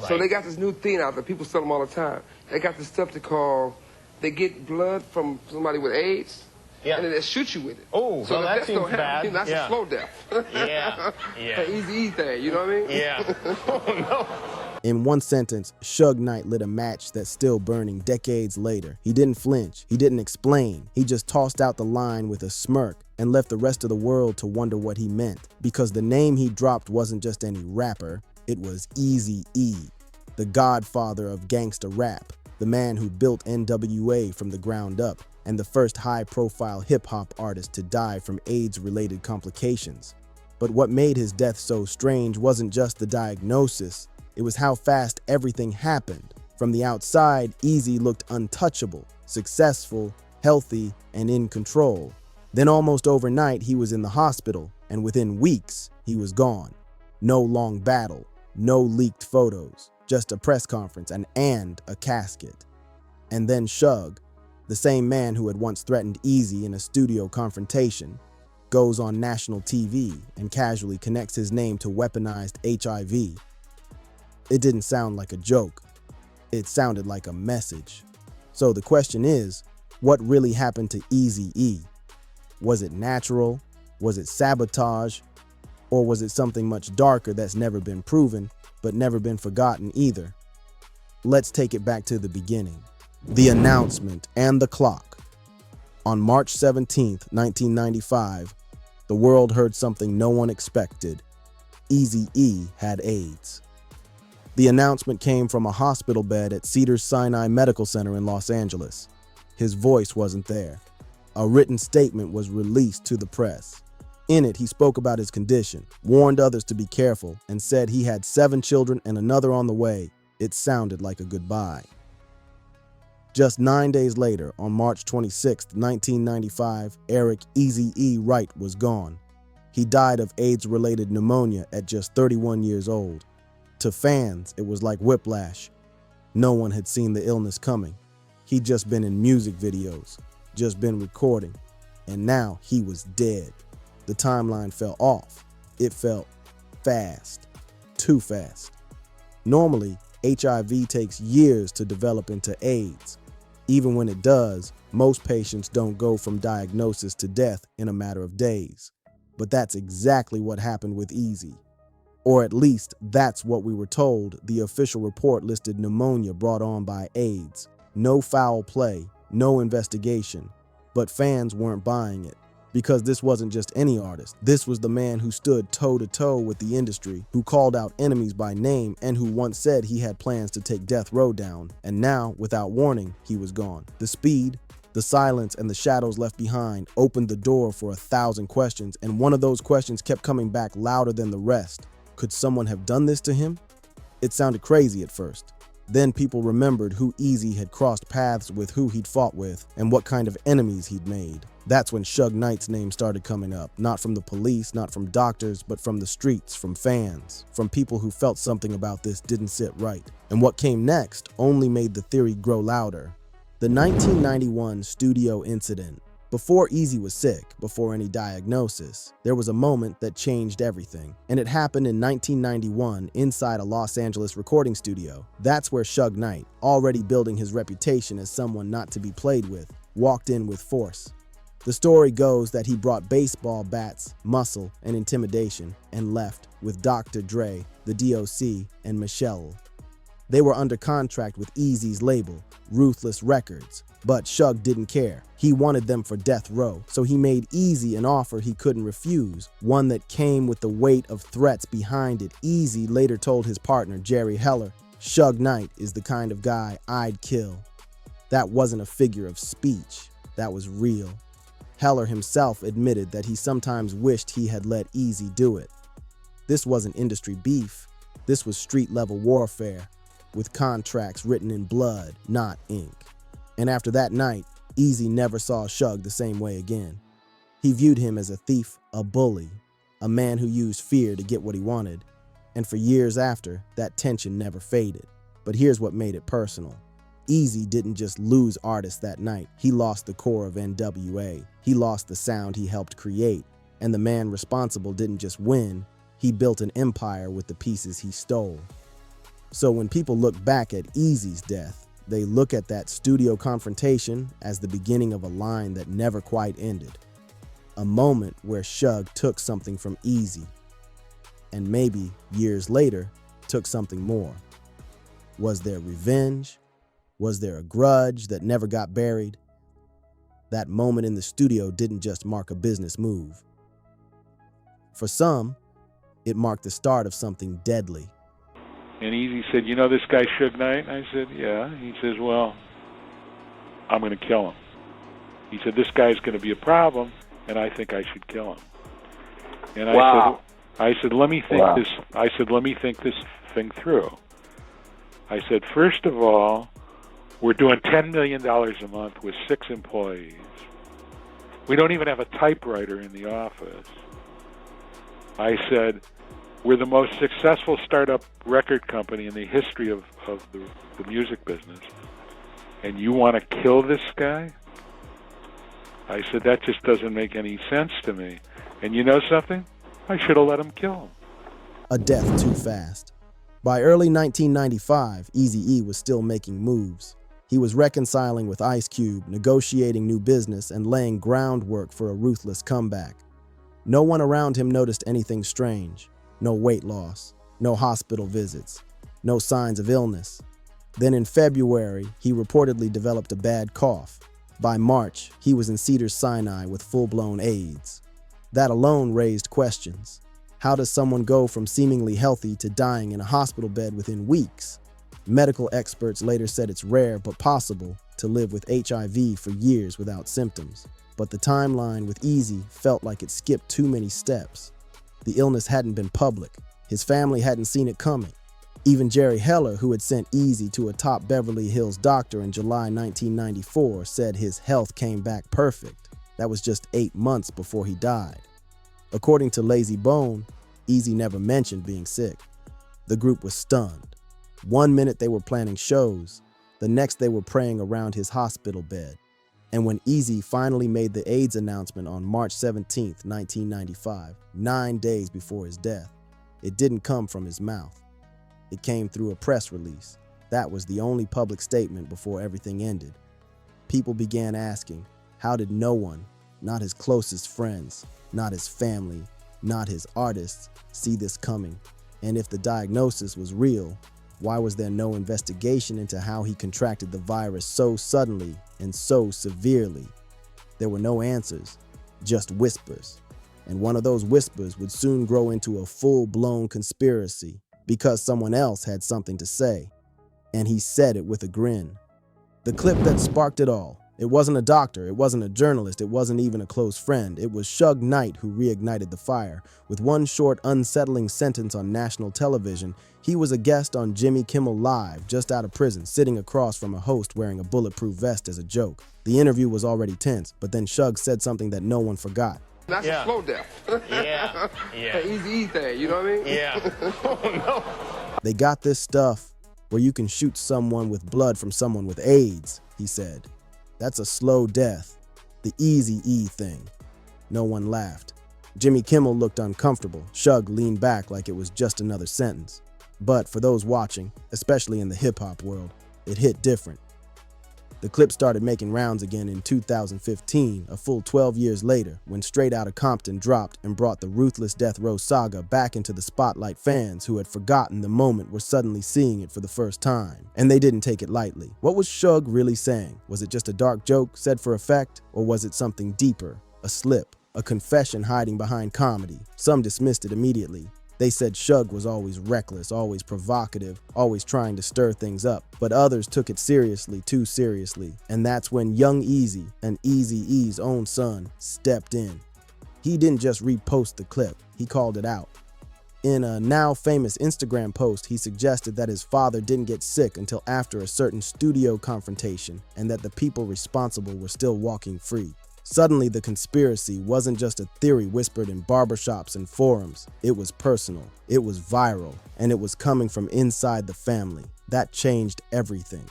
So they got this new thing out there. People sell them all the time. They got this stuff they get blood from somebody with AIDS, and then they shoot you with it. Oh, so well, that seems bad. That's a slow death. Yeah. An Eazy-E thing, you know what I mean? Yeah. Oh, no. In one sentence, Suge Knight lit a match that's still burning decades later. He didn't flinch. He didn't explain. He just tossed out the line with a smirk and left the rest of the world to wonder what he meant. Because the name he dropped wasn't just any rapper, it was Eazy-E, the godfather of gangsta rap, the man who built N.W.A. from the ground up, and the first high-profile hip-hop artist to die from AIDS-related complications. But what made his death so strange wasn't just the diagnosis, it was how fast everything happened. From the outside, Eazy looked untouchable, successful, healthy, and in control. Then almost overnight, he was in the hospital, and within weeks, he was gone. No long battle, no leaked photos, just a press conference and a casket. And then Suge, the same man who had once threatened Eazy in a studio confrontation, goes on national TV and casually connects his name to weaponized HIV. It didn't sound like a joke. It sounded like a message. So the question is, what really happened to Eazy-E? Was it natural? Was it sabotage? Or was it something much darker that's never been proven, but never been forgotten either? Let's take it back to the beginning. The announcement and the clock. On March 17th, 1995, the world heard something no one expected. Eazy-E had AIDS. The announcement came from a hospital bed at Cedars-Sinai Medical Center in Los Angeles. His voice wasn't there. A written statement was released to the press. In it, he spoke about his condition, warned others to be careful, and said he had 7 children and another on the way. It sounded like a goodbye. Just 9 days later, on March 26, 1995, Eric Eazy-E Wright was gone. He died of AIDS-related pneumonia at just 31 years old. To fans, it was like whiplash. No one had seen the illness coming. He'd just been in music videos, just been recording, and now he was dead. The timeline fell off. It felt fast, too fast. Normally, HIV takes years to develop into AIDS. Even when it does, most patients don't go from diagnosis to death in a matter of days. But that's exactly what happened with Eazy. Or at least, that's what we were told. The official report listed pneumonia brought on by AIDS. No foul play, no investigation. But fans weren't buying it. Because this wasn't just any artist. This was the man who stood toe-to-toe with the industry, who called out enemies by name, and who once said he had plans to take Death Row down. And now, without warning, he was gone. The speed, the silence, and the shadows left behind opened the door for 1,000 questions, and one of those questions kept coming back louder than the rest. Could someone have done this to him? It sounded crazy at first. Then people remembered who Eazy had crossed paths with, who he'd fought with, and what kind of enemies he'd made. That's when Suge Knight's name started coming up. Not from the police, not from doctors, but from the streets, from fans, from people who felt something about this didn't sit right. And what came next only made the theory grow louder. The 1991 studio incident. Before Eazy was sick, before any diagnosis, there was a moment that changed everything. And it happened in 1991 inside a Los Angeles recording studio. That's where Suge Knight, already building his reputation as someone not to be played with, walked in with force. The story goes that he brought baseball bats, muscle, and intimidation, and left with Dr. Dre, the DOC, and Michelle. They were under contract with Eazy's label, Ruthless Records, but Suge didn't care. He wanted them for Death Row, so he made Eazy an offer he couldn't refuse, one that came with the weight of threats behind it. Eazy later told his partner, Jerry Heller, "Suge Knight is the kind of guy I'd kill." That wasn't a figure of speech. That was real. Heller himself admitted that he sometimes wished he had let Eazy do it. This wasn't industry beef. This was street-level warfare, with contracts written in blood, not ink. And after that night, Eazy never saw Suge the same way again. He viewed him as a thief, a bully, a man who used fear to get what he wanted. And for years after, that tension never faded. But here's what made it personal. Eazy didn't just lose artists that night. He lost the core of N.W.A. He lost the sound he helped create. And the man responsible didn't just win, he built an empire with the pieces he stole. So when people look back at Eazy's death, they look at that studio confrontation as the beginning of a line that never quite ended. A moment where Suge took something from Eazy, and maybe years later took something more. Was there revenge? Was there a grudge that never got buried? That moment in the studio didn't just mark a business move. For some, it marked the start of something deadly. And Eazy said, "You know this guy Suge Knight?" I said, "Yeah." He says, "Well, I'm going to kill him." He said, "This guy's going to be a problem, and I think I should kill him." And I said, "Let me think this. I said, let me think this thing through." I said, "First of all, we're doing $10 million a month with 6 employees. We don't even have a typewriter in the office." I said, "We're the most successful startup record company in the history of the music business. And you want to kill this guy?" I said, "That just doesn't make any sense to me. And you know something? I should have let him kill him." A death too fast. By early 1995, Eazy-E was still making moves. He was reconciling with Ice Cube, negotiating new business, and laying groundwork for a ruthless comeback. No one around him noticed anything strange. No weight loss, no hospital visits, no signs of illness. Then in February, he reportedly developed a bad cough. By March, he was in Cedars-Sinai with full-blown AIDS. That alone raised questions. How does someone go from seemingly healthy to dying in a hospital bed within weeks? Medical experts later said it's rare but possible to live with HIV for years without symptoms. But the timeline with Eazy felt like it skipped too many steps. The illness hadn't been public. His family hadn't seen it coming. Even Jerry Heller, who had sent Eazy to a top Beverly Hills doctor in July 1994, said his health came back perfect. That was just 8 months before he died. According to Lazy Bone, Eazy never mentioned being sick. The group was stunned. One minute they were planning shows, the next they were praying around his hospital bed. And when Eazy finally made the AIDS announcement on March 17, 1995, 9 days before his death, it didn't come from his mouth. It came through a press release. That was the only public statement before everything ended. People began asking, how did no one, not his closest friends, not his family, not his artists, see this coming? And if the diagnosis was real, why was there no investigation into how he contracted the virus so suddenly and so severely? There were no answers, just whispers. And one of those whispers would soon grow into a full-blown conspiracy because someone else had something to say. And he said it with a grin. The clip that sparked it all. It wasn't a doctor, it wasn't a journalist, it wasn't even a close friend. It was Suge Knight who reignited the fire. With one short, unsettling sentence on national television, he was a guest on Jimmy Kimmel Live, just out of prison, sitting across from a host wearing a bulletproof vest as a joke. The interview was already tense, but then Suge said something that no one forgot. That's a slow death. Yeah. That Eazy-E thing, you know what I mean? Yeah. Oh, no. They got this stuff where you can shoot someone with blood from someone with AIDS, he said. That's a slow death. The Eazy-E thing. No one laughed. Jimmy Kimmel looked uncomfortable. Suge leaned back like it was just another sentence. But for those watching, especially in the hip-hop world, it hit different. The clip started making rounds again in 2015, a full 12 years later, when Straight Outta Compton dropped and brought the ruthless death row saga back into the spotlight. Fans who had forgotten the moment were suddenly seeing it for the first time, and they didn't take it lightly. What was Suge really saying? Was it just a dark joke said for effect, or was it something deeper, a slip, a confession hiding behind comedy? Some dismissed it immediately. They said Suge was always reckless, always provocative, always trying to stir things up. But others took it seriously, too seriously. And that's when young Eazy, and Eazy-E's own son, stepped in. He didn't just repost the clip, he called it out. In a now famous Instagram post, he suggested that his father didn't get sick until after a certain studio confrontation, and that the people responsible were still walking free. Suddenly, the conspiracy wasn't just a theory whispered in barbershops and forums. It was personal, it was viral, and it was coming from inside the family. That changed everything.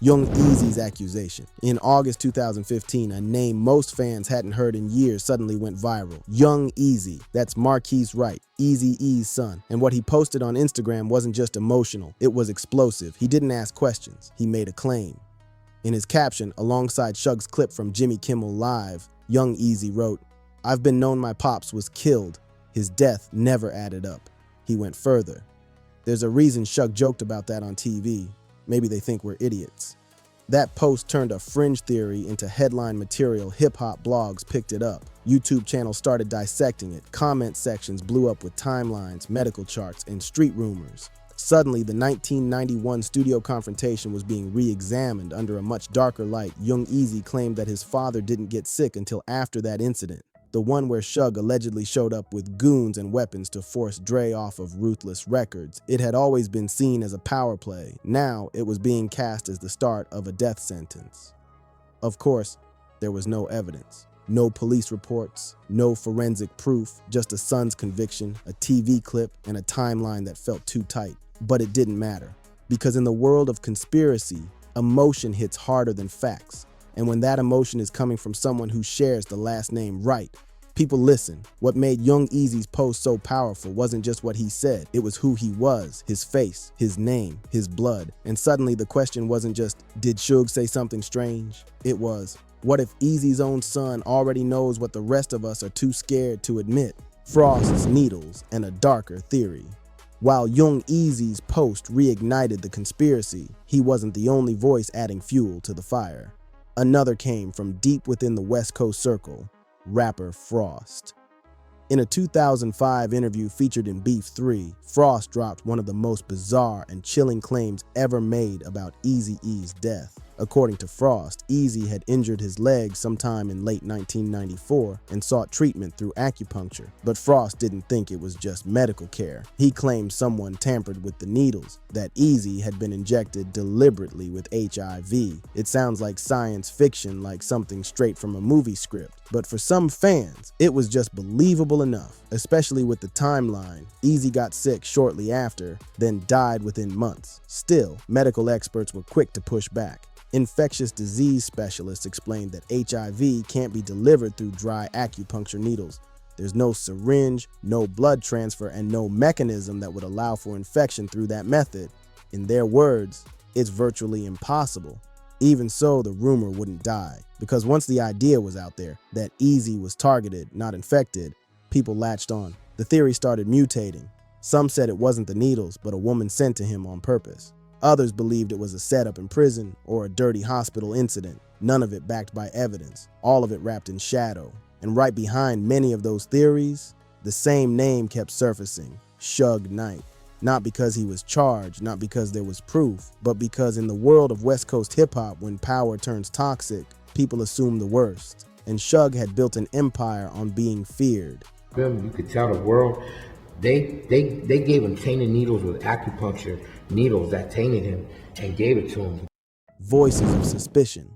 Young Eazy's accusation. In August 2015, a name most fans hadn't heard in years suddenly went viral. Young Eazy. That's Marquise Wright, Eazy-E's son. And what he posted on Instagram wasn't just emotional, it was explosive. He didn't ask questions, he made a claim. In his caption, alongside Suge's clip from Jimmy Kimmel Live, Young Eazy wrote, "I've been known my pops was killed. His death never added up." He went further. There's a reason Suge joked about that on TV. Maybe they think we're idiots. That post turned a fringe theory into headline material. Hip-hop blogs picked it up. YouTube channels started dissecting it. Comment sections blew up with timelines, medical charts, and street rumors. Suddenly, the 1991 studio confrontation was being re-examined under a much darker light. Young Eazy claimed that his father didn't get sick until after that incident. The one where Suge allegedly showed up with goons and weapons to force Dre off of Ruthless Records. It had always been seen as a power play. Now, it was being cast as the start of a death sentence. Of course, there was no evidence. No police reports, no forensic proof, just a son's conviction, a TV clip, and a timeline that felt too tight. But it didn't matter, because in the world of conspiracy, emotion hits harder than facts. And when that emotion is coming from someone who shares the last name Wright, people listen. What made Young Eazy's post so powerful wasn't just what he said, it was who he was, his face, his name, his blood. And suddenly the question wasn't just, did Suge say something strange? It was, what if Eazy's own son already knows what the rest of us are too scared to admit? Frost's needles and a darker theory. While Young Eazy's post reignited the conspiracy, he wasn't the only voice adding fuel to the fire. Another came from deep within the West Coast circle, rapper Frost. In a 2005 interview featured in Beef 3, Frost dropped one of the most bizarre and chilling claims ever made about Eazy-E's death. According to Frost, Eazy had injured his leg sometime in late 1994 and sought treatment through acupuncture. But Frost didn't think it was just medical care. He claimed someone tampered with the needles, that Eazy had been injected deliberately with HIV. It sounds like science fiction, like something straight from a movie script. But for some fans, it was just believable enough, especially with the timeline. Eazy got sick shortly after, then died within months. Still, medical experts were quick to push back. Infectious disease specialists explained that HIV can't be delivered through dry acupuncture needles. There's no syringe, no blood transfer, and no mechanism that would allow for infection through that method. In their words, it's virtually impossible. Even so, the rumor wouldn't die, because once the idea was out there that Eazy was targeted, not infected, people latched on. The theory started mutating. Some said it wasn't the needles, but a woman sent to him on purpose. Others believed it was a setup in prison or a dirty hospital incident, none of it backed by evidence, all of it wrapped in shadow. And right behind many of those theories, the same name kept surfacing, Suge Knight. Not because he was charged, not because there was proof, but because in the world of West Coast hip-hop, when power turns toxic, people assume the worst. And Suge had built an empire on being feared. You could tell the world, they gave him tainted needles with acupuncture needles that tainted him and gave it to him. Voices of suspicion.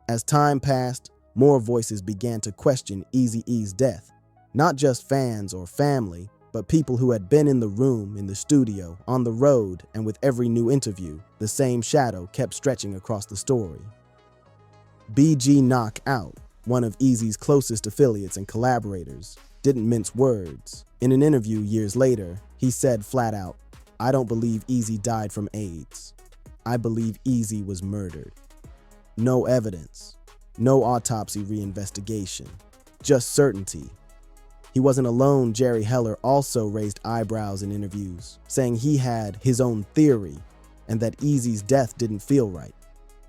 As time passed, more voices began to question Eazy-E's death. Not just fans or family, but people who had been in the room, in the studio, on the road, and with every new interview, the same shadow kept stretching across the story. BG Knockout, one of Eazy's closest affiliates and collaborators, didn't mince words. In an interview years later, he said flat out, "I don't believe Eazy died from AIDS. I believe Eazy was murdered." No evidence, no autopsy reinvestigation, just certainty. He wasn't alone. Jerry Heller also raised eyebrows in interviews, saying he had his own theory and that Eazy's death didn't feel right.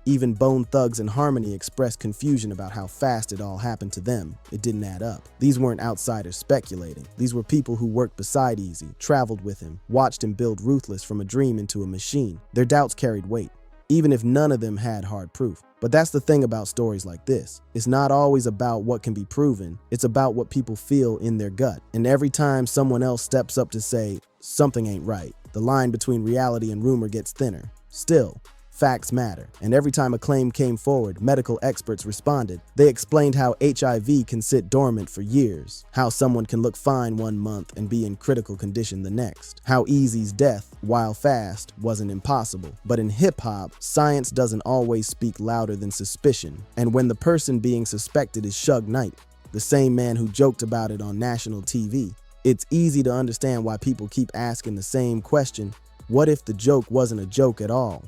Even Bone Thugs and Harmony expressed confusion about how fast it all happened to them. It didn't add up. These weren't outsiders speculating. These were people who worked beside Eazy, traveled with him, watched him build Ruthless from a dream into a machine. Their doubts carried weight, even if none of them had hard proof. But that's the thing about stories like this. It's not always about what can be proven. It's about what people feel in their gut. And every time someone else steps up to say, something ain't right, the line between reality and rumor gets thinner. Still, Facts matter, and every time a claim came forward, medical experts responded. They explained how HIV can sit dormant for years, how someone can look fine one month and be in critical condition the next, how Eazy's death, while fast, wasn't impossible. But in hip-hop, science doesn't always speak louder than suspicion, and when the person being suspected is Suge Knight, the same man who joked about it on national TV, it's easy to understand why people keep asking the same question: what if the joke wasn't a joke at all?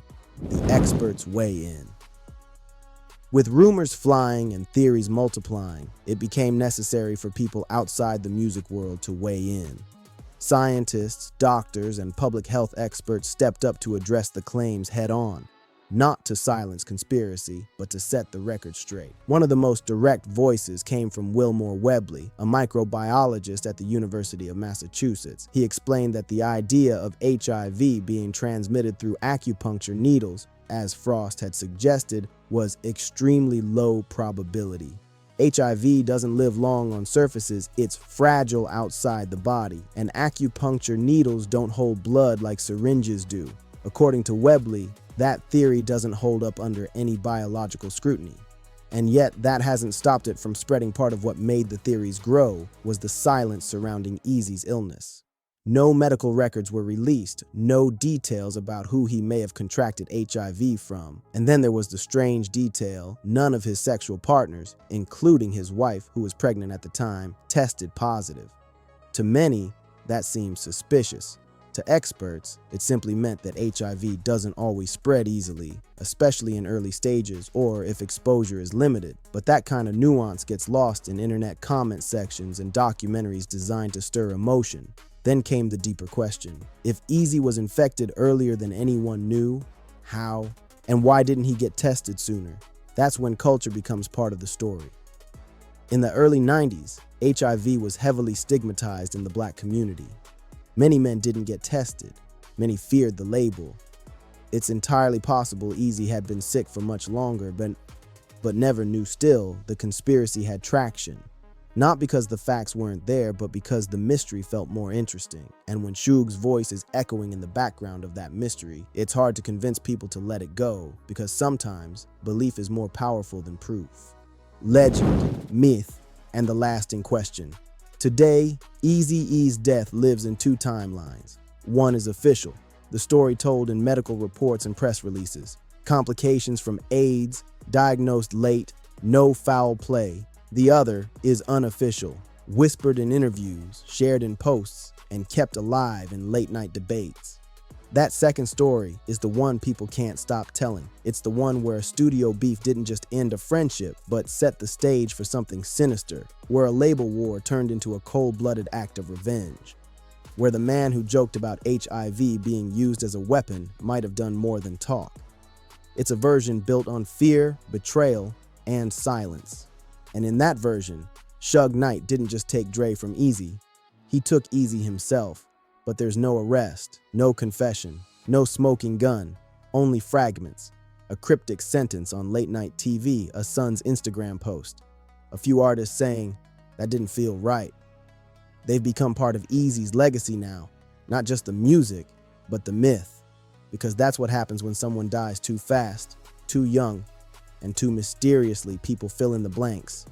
The experts weigh in. With rumors flying and theories multiplying, it became necessary for people outside the music world to weigh in. Scientists, doctors, and public health experts stepped up to address the claims head-on, not to silence conspiracy, but to set the record straight. One of the most direct voices came from Wilmore Webley, a microbiologist at the University of Massachusetts. He explained that the idea of HIV being transmitted through acupuncture needles, as Frost had suggested, was extremely low probability. HIV doesn't live long on surfaces, it's fragile outside the body, and acupuncture needles don't hold blood like syringes do. According to Webley, that theory doesn't hold up under any biological scrutiny. And yet, that hasn't stopped it from spreading. Part of what made the theories grow was the silence surrounding Eazy's illness. No medical records were released, no details about who he may have contracted HIV from. And then there was the strange detail: none of his sexual partners, including his wife, who was pregnant at the time, tested positive. To many, that seemed suspicious. To experts, it simply meant that HIV doesn't always spread easily, especially in early stages or if exposure is limited. But that kind of nuance gets lost in internet comment sections and documentaries designed to stir emotion. Then came the deeper question: if Eazy was infected earlier than anyone knew, how? And why didn't he get tested sooner? That's when culture becomes part of the story. In the early 90s, HIV was heavily stigmatized in the Black community. Many men didn't get tested. Many feared the label. It's entirely possible Eazy had been sick for much longer, but never knew. Still, the conspiracy had traction. Not because the facts weren't there, but because the mystery felt more interesting. And when Suge's voice is echoing in the background of that mystery, it's hard to convince people to let it go, because sometimes belief is more powerful than proof. Legend, myth, and the lasting question. Today, Eazy-E's death lives in two timelines. One is official, the story told in medical reports and press releases. Complications from AIDS, diagnosed late, no foul play. The other is unofficial, whispered in interviews, shared in posts, and kept alive in late-night debates. That second story is the one people can't stop telling. It's the one where a studio beef didn't just end a friendship, but set the stage for something sinister, where a label war turned into a cold-blooded act of revenge, where the man who joked about HIV being used as a weapon might have done more than talk. It's a version built on fear, betrayal, and silence. And in that version, Suge Knight didn't just take Dre from Eazy, he took Eazy himself. But there's no arrest, no confession, no smoking gun, only fragments, a cryptic sentence on late-night TV, a son's Instagram post, a few artists saying, "That didn't feel right." They've become part of Eazy's legacy now, not just the music, but the myth, because that's what happens when someone dies too fast, too young, and too mysteriously. People fill in the blanks.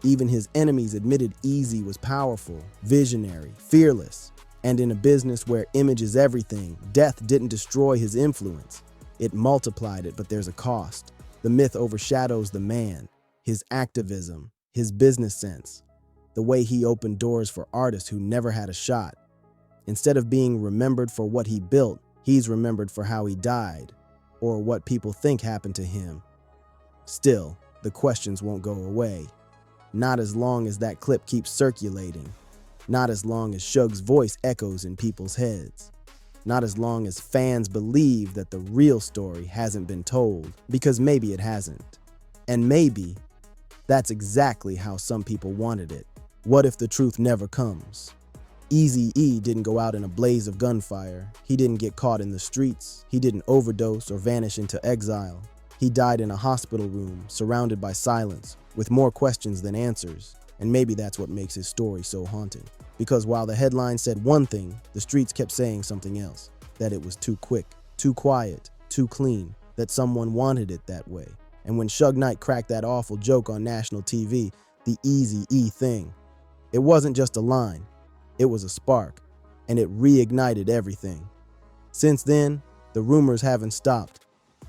Even his enemies admitted Eazy was powerful, visionary, fearless. And in a business where image is everything, death didn't destroy his influence. It multiplied it, but there's a cost. The myth overshadows the man, his activism, his business sense, the way he opened doors for artists who never had a shot. Instead of being remembered for what he built, he's remembered for how he died, or what people think happened to him. Still, the questions won't go away. Not as long as that clip keeps circulating. Not as long as Suge's voice echoes in people's heads. Not as long as fans believe that the real story hasn't been told, because maybe it hasn't. And maybe that's exactly how some people wanted it. What if the truth never comes? Eazy-E didn't go out in a blaze of gunfire. He didn't get caught in the streets. He didn't overdose or vanish into exile. He died in a hospital room, surrounded by silence, with more questions than answers. And maybe that's what makes his story so haunting. Because while the headline said one thing, the streets kept saying something else. That it was too quick, too quiet, too clean. that someone wanted it that way. And when Suge Knight cracked that awful joke on national TV, the Eazy-E thing, it wasn't just a line, it was a spark, and it reignited everything. Since then, the rumors haven't stopped.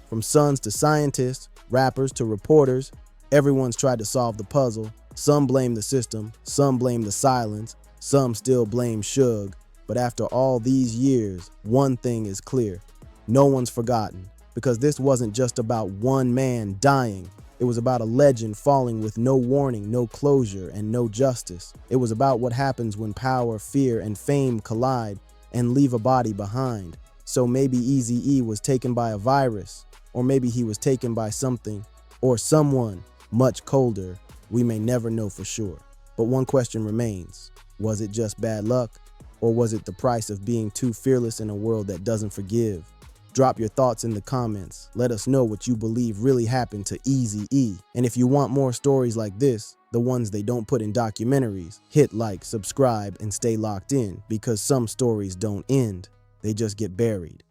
From sons to scientists, rappers to reporters, everyone's tried to solve the puzzle. Some blame the system, some blame the silence, some still blame Suge. But after all these years, one thing is clear. No one's forgotten, because this wasn't just about one man dying. It was about a legend falling with no warning, no closure, and no justice. It was about what happens when power, fear, and fame collide and leave a body behind. So maybe Eazy-E was taken by a virus, or maybe he was taken by something, or someone much colder. We may never know for sure. But one question remains. Was it just bad luck? Or was it the price of being too fearless in a world that doesn't forgive? Drop your thoughts in the comments. Let us know what you believe really happened to Eazy-E. And if you want more stories like this, the ones they don't put in documentaries, hit like, subscribe, and stay locked in, because some stories don't end. They just get buried.